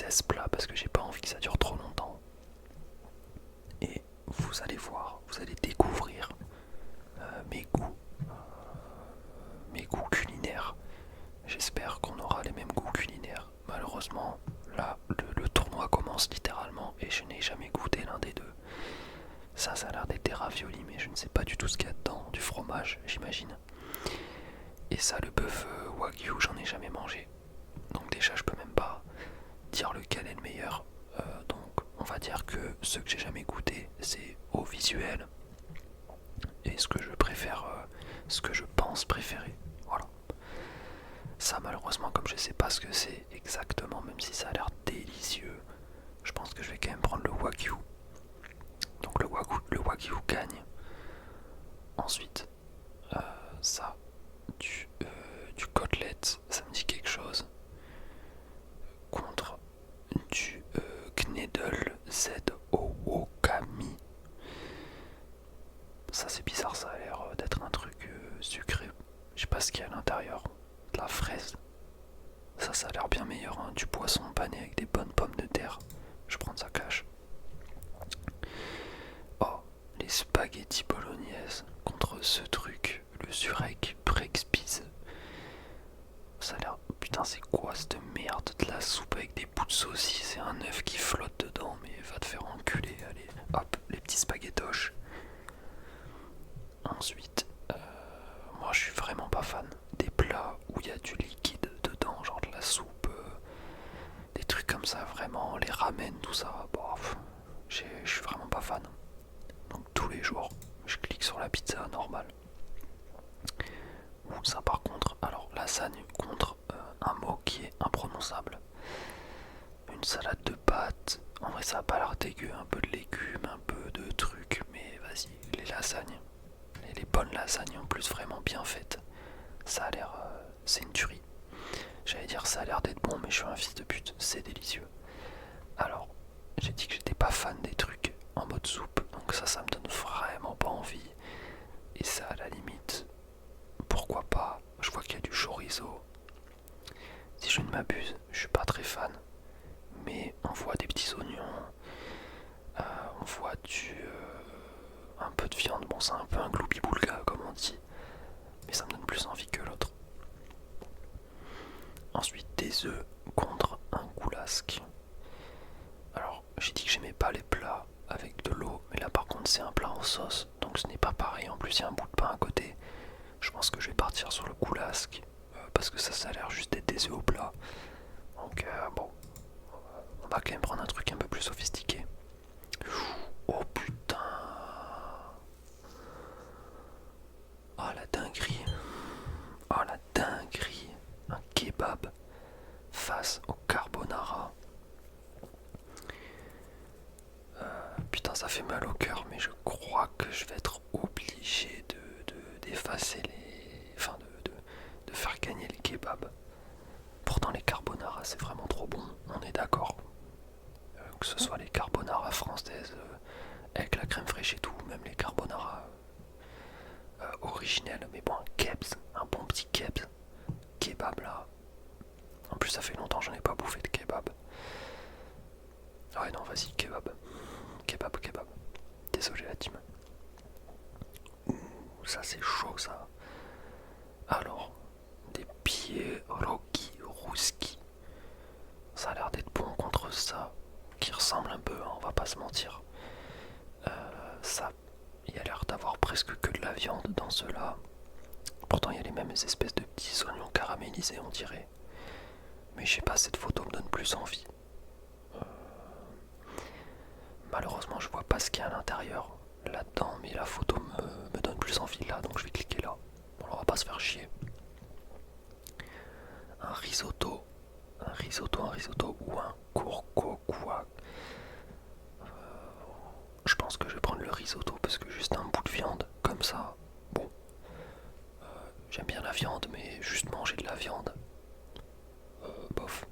16 plats parce que j'ai pas envie que ça dure trop longtemps. Et vous allez voir, vous allez découvrir mes goûts, mes goûts culinaires. J'espère qu'on aura les mêmes goûts culinaires. Malheureusement, là, le tournoi commence littéralement et je n'ai jamais goûté l'un des deux. Ça a l'air d'être des raviolis, mais je ne sais pas du tout ce qu'il y a dedans. Du fromage, j'imagine. Et ça, le bœuf wagyu, j'en ai jamais mangé. Donc déjà, je peux même pas dire lequel est le meilleur. Donc, on va dire que ceux que j'ai jamais goûté, c'est au visuel et ce que je préfère, ce que je pense préférer. Voilà. Ça, malheureusement, comme je sais pas ce que c'est exactement, même si ça a l'air délicieux, je pense que je vais quand même prendre le wagyu. Donc le wagyu gagne. Ensuite, ça, du côtelette, ça me dit quelque chose. Contre du Knedel Okami. Ça c'est bizarre, ça a l'air d'être un truc sucré. Je sais pas ce qu'il y a à l'intérieur. De la fraise. Ça a l'air bien meilleur, hein. Du poisson pané avec des bonnes pommes de terre. Je prends ça cash. Oh, les spaghettis bolognaises contre ce truc, le Zurek Brexpiz. Ça a l'air... Putain, c'est quoi cette merde? De la soupe avec des bouts de saucisse et un œuf qui flotte dedans, mais va te faire enculer. Allez, hop, les petits spaghettoches. Ensuite, moi je suis vraiment pas fan des plats où il y a du liquide dedans, genre de la soupe, des trucs comme ça, vraiment, les ramen, tout ça. Bof, je suis vraiment pas fan. Donc tous les jours, je clique sur la pizza normale. Ou ça par contre, alors lasagne contre un mot qui est imprononçable. Une salade de pâtes, en vrai ça a pas l'air dégueu, un peu de légumes, un peu de trucs, mais vas-y, les lasagnes. Et les bonnes lasagnes en plus vraiment bien faites. Ça a l'air... c'est une tuerie. J'allais dire ça a l'air d'être bon mais je suis un fils de pute, c'est délicieux. Alors, j'ai dit que j'étais pas fan des trucs en mode soupe, donc ça me donne vraiment pas envie. Et ça à la limite, pourquoi pas, je vois qu'il y a du chorizo. Si je ne m'abuse, je suis pas très fan. Mais on voit des petits oignons, on voit un peu de viande, bon c'est un peu un gloubi-boulga comme on dit, mais ça me donne plus envie que l'autre. Ensuite des œufs contre un goulasque. Alors j'ai dit que j'aimais pas les plats avec de l'eau, mais là par contre c'est un plat en sauce, donc ce n'est pas pareil, en plus il y a un bout de pain à côté. Je pense que je vais partir sur le goulasque, parce que ça a l'air juste d'être des œufs au plat. Donc bon, on va quand même prendre un truc un peu plus sophistiqué. Oh putain. Oh la dinguerie. Oh la dinguerie. Un kebab face au carbonara. Putain, ça fait mal au cœur, mais je crois que je vais être obligé d'effacer les... Enfin, de faire gagner le kebab. Pourtant, les carbonara, c'est vraiment trop bon, on est d'accord. Que ce soit les carbonara françaises avec la crème fraîche et tout, même les carbonara originels. Mais bon, un kebs, un bon petit kebs. Kebab là. En plus, ça fait longtemps que j'en ai pas bouffé de kebab. Ah ouais, non, vas-y, kebab. Kebab. Désolé la team. Ouh, ça c'est chaud ça. Alors, des pieds Rocky Rouski. Ça a l'air d'être bon contre ça, qui ressemble un peu, hein, on va pas se mentir. Ça, il y a l'air d'avoir presque que de la viande dans ceux-là. Pourtant, il y a les mêmes espèces de petits oignons caramélisés, on dirait. Mais je sais pas, cette photo me donne plus envie. Malheureusement, je vois pas ce qu'il y a à l'intérieur là-dedans, mais la photo me donne plus envie là, donc je vais cliquer là. Bon, on va pas se faire chier. Un risotto ou un courcoquois. Je pense que je vais prendre le risotto parce que juste un bout de viande comme ça, bon, j'aime bien la viande, mais juste manger de la viande, bof.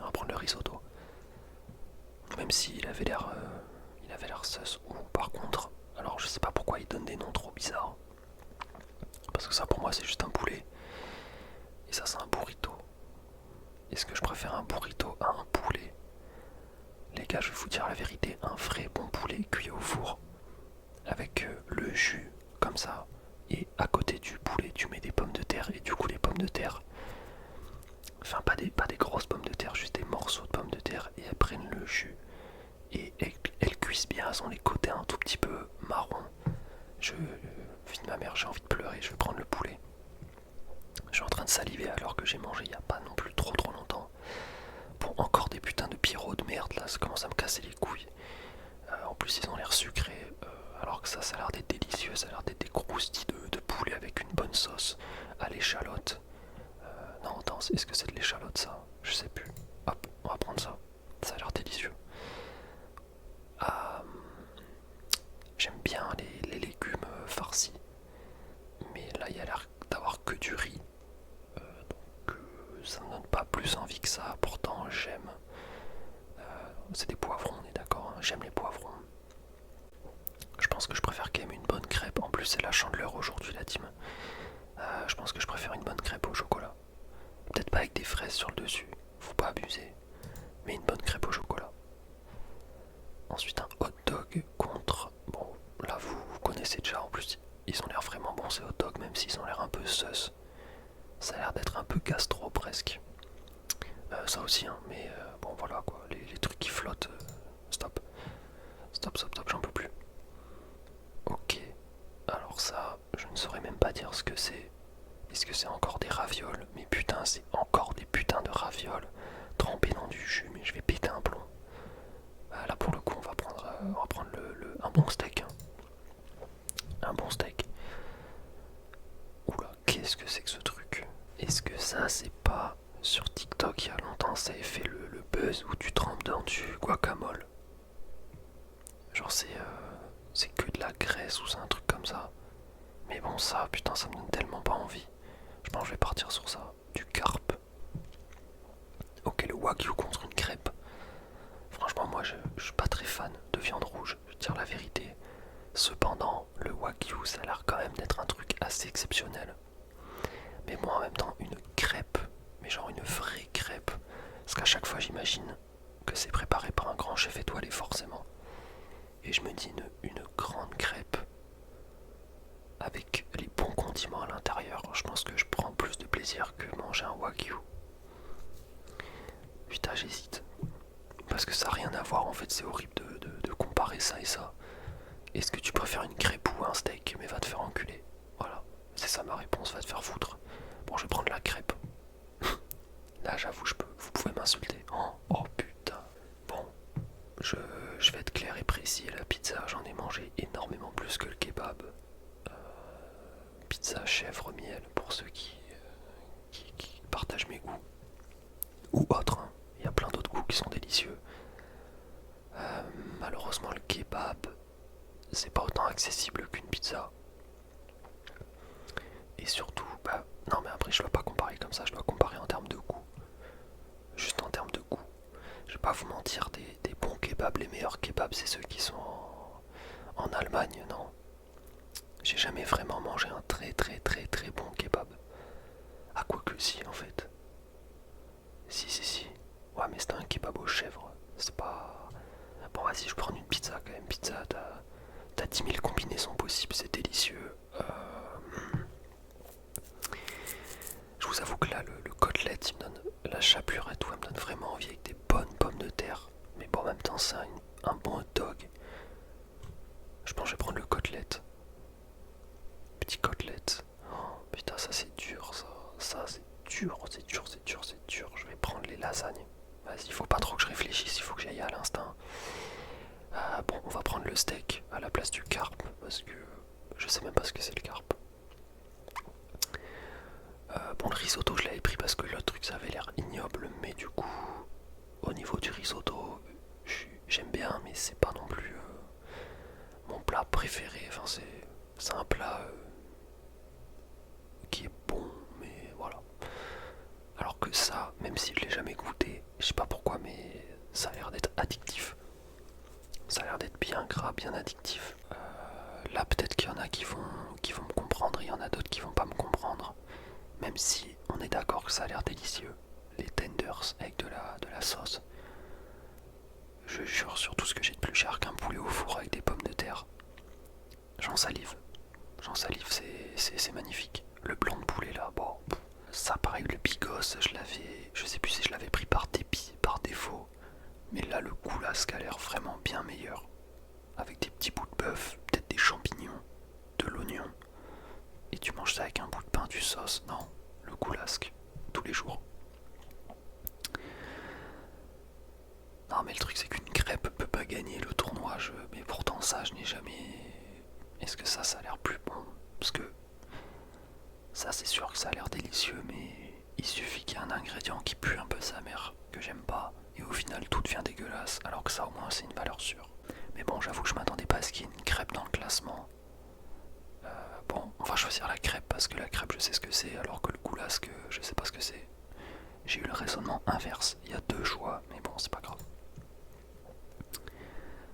On va prendre le risotto. Même s'il avait l'air, sus. Ou par contre, alors je sais pas pourquoi il donne des noms trop bizarres. Parce que ça pour moi c'est juste un poulet. Et ça c'est un burrito. Est-ce que je préfère un burrito à un poulet? les gars, je vais vous dire la vérité, un vrai bon poulet cuit au four, avec le jus, comme ça, et à côté du poulet, tu mets des pommes de terre, et du coup les pommes de terre, enfin pas des grosses pommes de terre, juste des morceaux de pommes de terre, et elles prennent le jus, et elles cuisent bien, elles ont les côtés un tout petit peu marron. Fille de ma mère, j'ai envie de pleurer, je vais prendre le poulet. Je suis en train de saliver alors que j'ai mangé il n'y a pas non plus trop longtemps. Bon, encore des putains de pyros de merde là, ça commence à me casser les couilles. En plus ils ont l'air sucrés, alors que ça a l'air d'être délicieux, ça a l'air d'être des croustilles de poulet avec une bonne sauce à l'échalote. Non attends, est-ce que c'est de l'échalote ça? Je sais plus. Hop, on va prendre ça. Ça a l'air délicieux. Ah, j'aime bien les légumes farcis. Mais là il y a l'air d'avoir que du riz. Donc ça me donne pas plus envie que ça. Pourtant j'aime. C'est des poivrons, on est d'accord, hein, j'aime les poivrons. Je pense que je préfère quand même une bonne crêpe. En plus c'est la Chandeleur aujourd'hui la team. Je pense que je préfère une bonne crêpe au chocolat. Peut-être pas avec des fraises sur le dessus, faut pas abuser. Mais une bonne crêpe au chocolat. Ensuite un hot dog contre... Bon là vous connaissez déjà, en plus ils ont l'air vraiment bons ces hot dogs, même s'ils ont l'air un peu sus. Ça a l'air d'être un peu gastro presque. Ça aussi hein, mais bon voilà quoi, les trucs qui flottent. Stop. Stop, j'en peux plus. Ok. Alors ça, je ne saurais même pas dire ce que c'est. Est-ce que c'est encore des ravioles? Mais putain, c'est encore des putains de ravioles trempés dans du jus, mais je vais péter un plomb. Là pour le coup, on va prendre un bon steak. Hein. Un bon steak. Oula, qu'est-ce que c'est que ce truc? Est-ce que ça, c'est pas sur TikTok il y a longtemps, ça avait fait le buzz où tu trempes dans du guacamole? Genre c'est que de la graisse ou c'est un truc comme ça. Mais bon ça, putain, ça me donne tellement pas envie. Je pense que je vais partir sur ça. Du carpe. Ok, le wagyu contre une crêpe. Franchement, moi, je suis pas très fan de viande rouge, je veux dire la vérité. Cependant, le wagyu, ça a l'air quand même d'être un truc assez exceptionnel. Mais moi, en même temps, une crêpe, mais genre une vraie crêpe. Parce qu'à chaque fois, j'imagine que c'est préparé par un grand chef étoilé, forcément. Et je me dis, une grande crêpe avec les bons condiments à l'intérieur, je pense que je prends plus de plaisir que manger un wagyu. Putain, j'hésite. Parce que ça n'a rien à voir, en fait, c'est horrible de comparer ça et ça. Est-ce que tu préfères une crêpe ou un steak? Mais va te faire enculer. Voilà, c'est ça ma réponse, va te faire foutre. Bon, je vais prendre la crêpe. Là, j'avoue, vous pouvez m'insulter. Oh putain. Bon, je vais être clair et précis. La pizza, j'en ai mangé énormément plus que le kebab. Pizza chèvre miel pour ceux qui partagent mes goûts. Ou autres, hein. Il y a plein d'autres goûts qui sont délicieux. Malheureusement, le kebab, c'est pas autant accessible qu'une pizza. Et surtout, non mais après je dois pas comparer comme ça, je dois comparer en termes de goût. Juste en termes de goût. Je vais pas vous mentir, des bons kebabs, les meilleurs kebabs, c'est ceux qui sont en Allemagne, non. J'ai jamais vraiment mangé un très bon kebab. Ah quoi que si en fait. Si. Ouais mais c'était un kebab aux chèvres. C'est pas... Bon vas-y, je prends une pizza quand même. Pizza, t'as 10 000 combinaisons possibles, c'est délicieux. Je vous avoue que là, le côtelette, il me donne la chapelure et tout, elle me donne vraiment envie avec des bonnes pommes de terre. Mais bon, en même temps, c'est un bon hot dog. Je pense que je vais prendre le côtelette. Petit côtelette. Oh, putain, ça c'est dur, ça. Ça c'est dur. Je vais prendre les lasagnes. Vas-y, il faut pas trop que je réfléchisse, il faut que j'aille à l'instinct. Bon, on va prendre le steak à la place du carpe, parce que je sais même pas ce que c'est le carpe. Bon, le risotto, je l'avais pris parce que l'autre truc, ça avait l'air ignoble, mais du coup, au niveau du risotto, j'aime bien, mais c'est pas non plus mon plat préféré. Enfin, c'est un plat qui est bon, mais voilà. Alors que ça, même si je l'ai jamais goûté, je sais pas pourquoi, mais ça a l'air d'être addictif. Ça a l'air d'être bien gras, bien addictif. Là, peut-être qu'il y en a qui vont me comprendre, il y en a d'autres qui vont pas me comprendre. Même si on est d'accord que ça a l'air délicieux. Les tenders avec de la sauce. Je Mais là, le goulasque a l'air vraiment bien meilleur. Avec des petits bouts de bœuf, peut-être des champignons, de l'oignon. Et tu manges ça avec un bout de pain, du sauce. Non, le goulasque, tous les jours. Non mais le truc c'est qu'une crêpe peut pas gagner le tournoi, mais pourtant ça je n'ai jamais... Est-ce que ça a l'air plus bon? Parce que ça c'est sûr que ça a l'air délicieux, mais il suffit qu'il y ait un ingrédient qui pue un peu sa mère, que j'aime pas, et au final tout devient dégueulasse, alors que ça au moins c'est une valeur sûre. Mais bon, j'avoue que je m'attendais pas à ce qu'il y ait une crêpe dans le classement. Bon, on va choisir la crêpe parce que la crêpe je sais ce que c'est, alors que le goulasque je sais pas ce que c'est. J'ai eu le raisonnement inverse, il y a deux choix, mais bon c'est pas grave.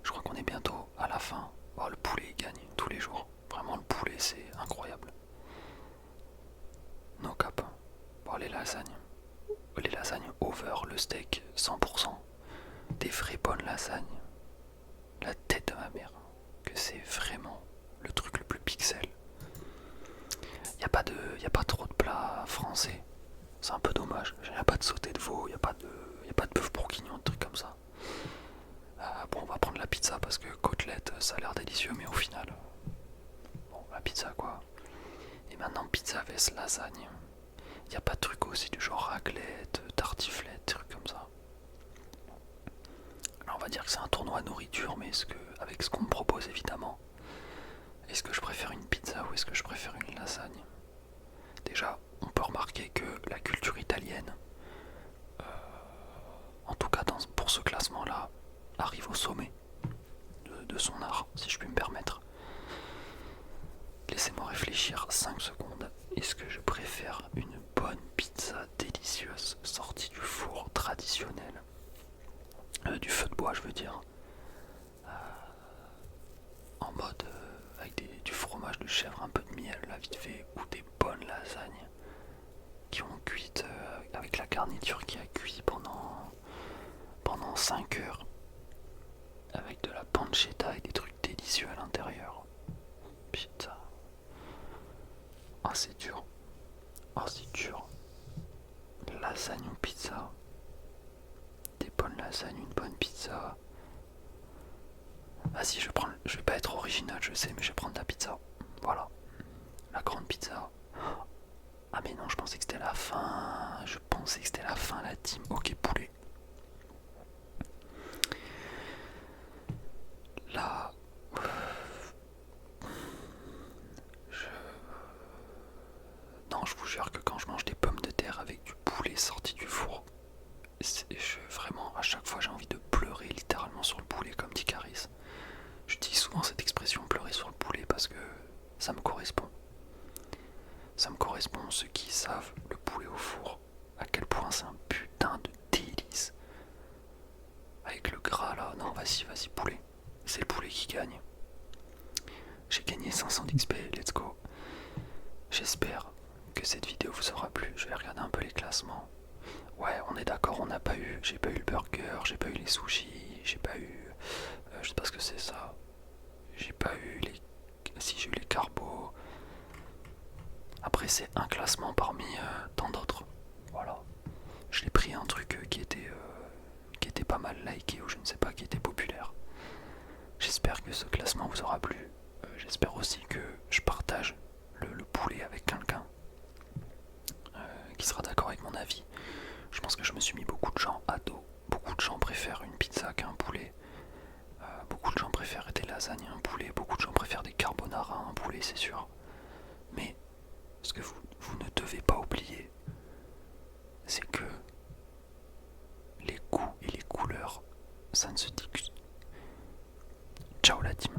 Je crois qu'on est bientôt à la fin. Oh, le poulet il gagne tous les jours. Vraiment le poulet c'est incroyable. No cap. Bon, les lasagnes. Les lasagnes over, le steak 100%. Des vraies bonnes lasagnes. La tête de ma mère. Que c'est vraiment le truc le plus pixel. Y a pas trop de plats français. C'est un peu dommage. Y a pas de sauté de veau, y a pas de bœuf bourguignon, de trucs comme ça. Bon, on va prendre la pizza parce que côtelette, ça a l'air délicieux, mais au final, bon, la pizza quoi. Et maintenant, pizza vs lasagne. Y a pas de truc aussi du genre raclette, tartiflette, trucs comme ça. Alors on va dire que c'est un tournoi nourriture, mais avec ce qu'on me propose évidemment, est-ce que je préfère une pizza ou est-ce que je préfère une lasagne? Déjà, on peut remarquer que la culture italienne, en tout cas pour ce classement-là, arrive au sommet de son art, si je puis me permettre. Laissez-moi réfléchir 5 secondes. Est-ce que je préfère une bonne pizza délicieuse sortie du four traditionnel, du feu de bois je veux dire, en mode avec du fromage de chèvre, un peu de miel là vite fait, ou des bonnes lasagnes qui ont cuit avec la garniture qui a cuit pendant 5 heures avec de la pancetta et des trucs délicieux à l'intérieur. Putain. Ah c'est dur. Oh c'est dur. Lasagne ou pizza? Des bonnes lasagnes, une bonne pizza. Vas-y, je vais pas être original, je sais, mais je vais prendre la pizza. Voilà. La grande pizza. Ah mais non, je pensais que c'était la fin. Je pensais que c'était la fin, la team. Ok, poulet. Là... Non, je vous jure que quand je mange des pommes de terre avec du poulet sorti du four, vraiment, à chaque fois j'ai envie de pleurer littéralement sur le poulet, comme dit Caris. Je dis souvent cette expression, pleurer sur le poulet, parce que ça me correspond. Ça me correspond, ceux qui savent le poulet au four, à quel point c'est un putain de délice. Avec le gras là, non vas-y poulet, c'est le poulet qui gagne. J'ai gagné 500 d'XP, let's go. J'espère que cette vidéo vous aura plu, je vais regarder un peu les classements. Ouais, on est d'accord, j'ai pas eu le burger, j'ai pas eu les sushis, j'ai pas eu... je sais pas ce que c'est ça. J'ai pas eu les... Si, j'ai eu les carbos. Après c'est un classement parmi tant d'autres. Voilà. Je l'ai pris un truc qui était pas mal liké ou je ne sais pas, qui était populaire. J'espère que ce classement vous aura plu. J'espère aussi que je partage le poulet avec quelqu'un qui sera d'accord avec mon avis. Je pense que je me suis mis beaucoup de gens à dos. Beaucoup de gens préfèrent une pizza qu'un poulet. Beaucoup de gens préfèrent des lasagnes à un poulet. Beaucoup de gens préfèrent des carbonara à un poulet, c'est sûr. Mais ce que vous ne devez pas oublier, c'est que les goûts et les couleurs, ça ne se discute. Ciao la team.